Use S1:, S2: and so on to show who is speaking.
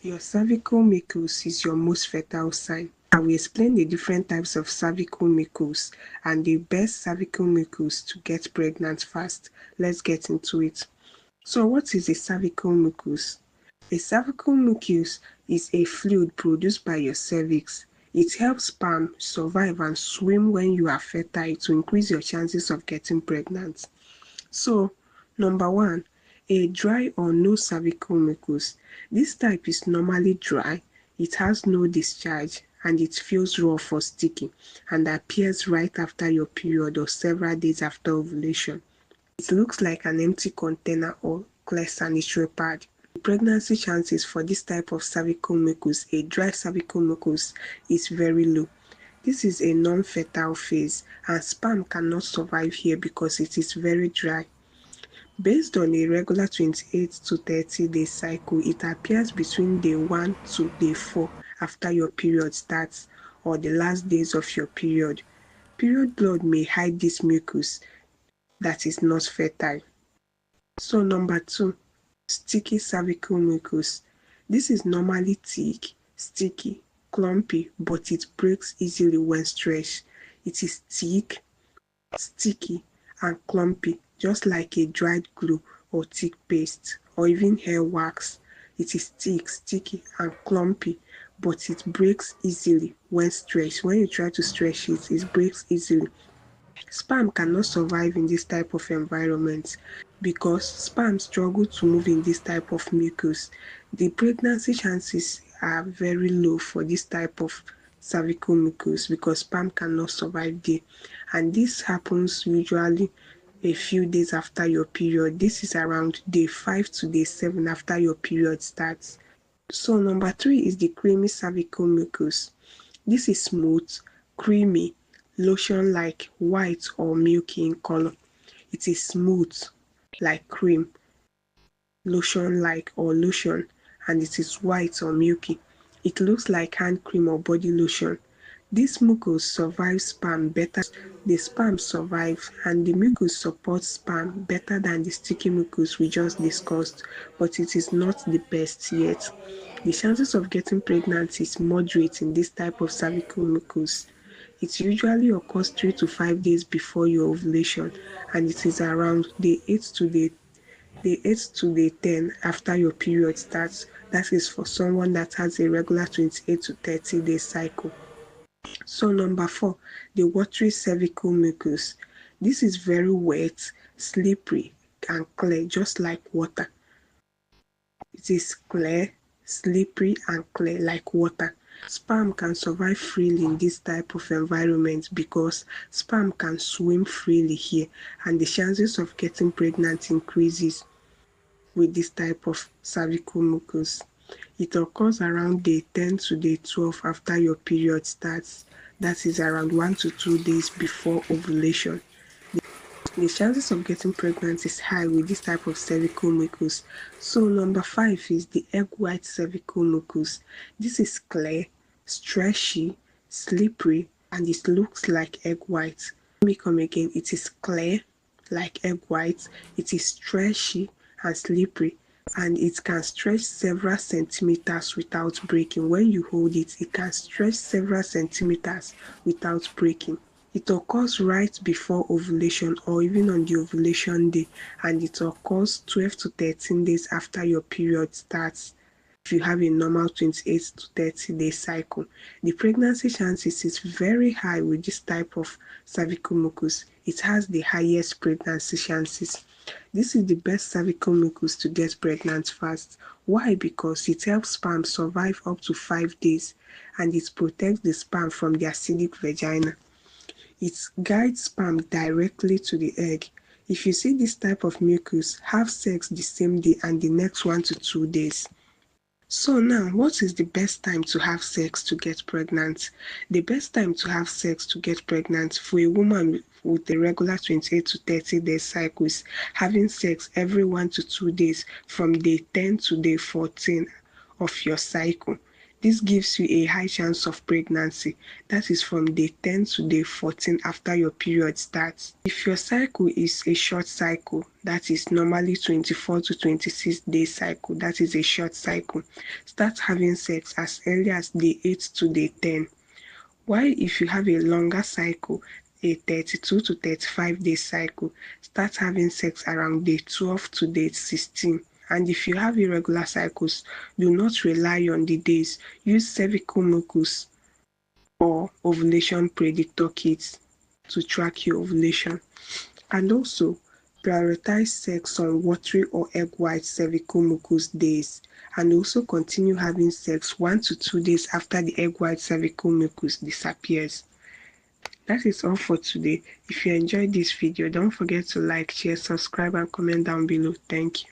S1: Your cervical mucus is your most fertile sign. I will explain the different types of cervical mucus and the best cervical mucus to get pregnant fast. Let's get into it. So what is a cervical mucus? A cervical mucus is a fluid produced by your cervix. It helps sperm survive and swim when you are fertile to increase your chances of getting pregnant. So, number one, a dry or no cervical mucus. This type is normally dry, it has no discharge, and it feels rough or sticky, and appears right after your period or several days after ovulation. It looks like an empty container or clear sanitary pad. The pregnancy chances for this type of cervical mucus, a dry cervical mucus, is very low. This is a non-fertile phase, and sperm cannot survive here because it is very dry. Based on a regular 28 to 30 day cycle, it appears between day 1 to day 4 after your period starts or the last days of your period. Period blood may hide this mucus that is not fertile. So number 2, sticky cervical mucus. This is normally thick, sticky, clumpy, but it breaks easily when stretched. It is thick, sticky, and clumpy, just like a dried glue or thick paste, or even hair wax. It is thick, sticky, and clumpy, but it breaks easily when stretched. When you try to stretch it, it breaks easily. Sperm cannot survive in this type of environment because sperm struggle to move in this type of mucus. The pregnancy chances are very low for this type of cervical mucus because sperm cannot survive there, and this happens usually a few days after your period. This is around day 5 to day 7 after your period starts. So number 3 is the creamy cervical mucus. This is smooth, creamy, lotion-like, white or milky in color. It is smooth like cream, lotion-like or lotion, and it is white or milky. It looks like hand cream or body lotion. This mucus survives sperm better. The sperm survive and the mucus supports sperm better than the sticky mucus we just discussed, but it is not the best yet. The chances of getting pregnant is moderate in this type of cervical mucus. It usually occurs 3 to 5 days before your ovulation, and it is around day 8 to day 10 after your period starts. That is for someone that has a regular 28 to 30 day cycle. So number 4, the watery cervical mucus. This is very wet, slippery, and clear, just like water. It is clear, slippery, and clear like water. Sperm can survive freely in this type of environment because sperm can swim freely here, and the chances of getting pregnant increases with this type of cervical mucus. It occurs around day 10 to day 12 after your period starts. That is around 1 to 2 days before ovulation. The chances of getting pregnant is high with this type of cervical mucus. So number 5 is the egg white cervical mucus. This is clear, stretchy, slippery, and it looks like egg white. Let me come again. It is clear like egg white. It is stretchy and slippery, and it can stretch several centimeters without breaking. When you hold it, it can stretch several centimeters without breaking. It occurs right before ovulation or even on the ovulation day, and it occurs 12 to 13 days after your period starts. If you have a normal 28 to 30 day cycle, the pregnancy chances is very high with this type of cervical mucus. It has the highest pregnancy chances. This is the best cervical mucus to get pregnant fast. Why? Because it helps sperm survive up to 5 days, and it protects the sperm from the acidic vagina. It guides sperm directly to the egg. If you see this type of mucus, have sex the same day and the next 1 to 2 days. So now, what is the best time to have sex to get pregnant? The best time to have sex to get pregnant for a woman with a regular 28 to 30 day cycle is having sex every 1 to 2 days from day 10 to day 14 of your cycle. This gives you a high chance of pregnancy. That is from day 10 to day 14 after your period starts. If your cycle is a short cycle, that is normally 24 to 26 day cycle, that is a short cycle, start having sex as early as day 8 to day 10. While if you have a longer cycle, a 32 to 35 day cycle, start having sex around day 12 to day 16. And if you have irregular cycles, do not rely on the days. Use cervical mucus or ovulation predictor kits to track your ovulation. And also, prioritize sex on watery or egg white cervical mucus days. And also continue having sex 1 to 2 days after the egg white cervical mucus disappears. That is all for today. If you enjoyed this video, don't forget to like, share, subscribe, and comment down below. Thank you.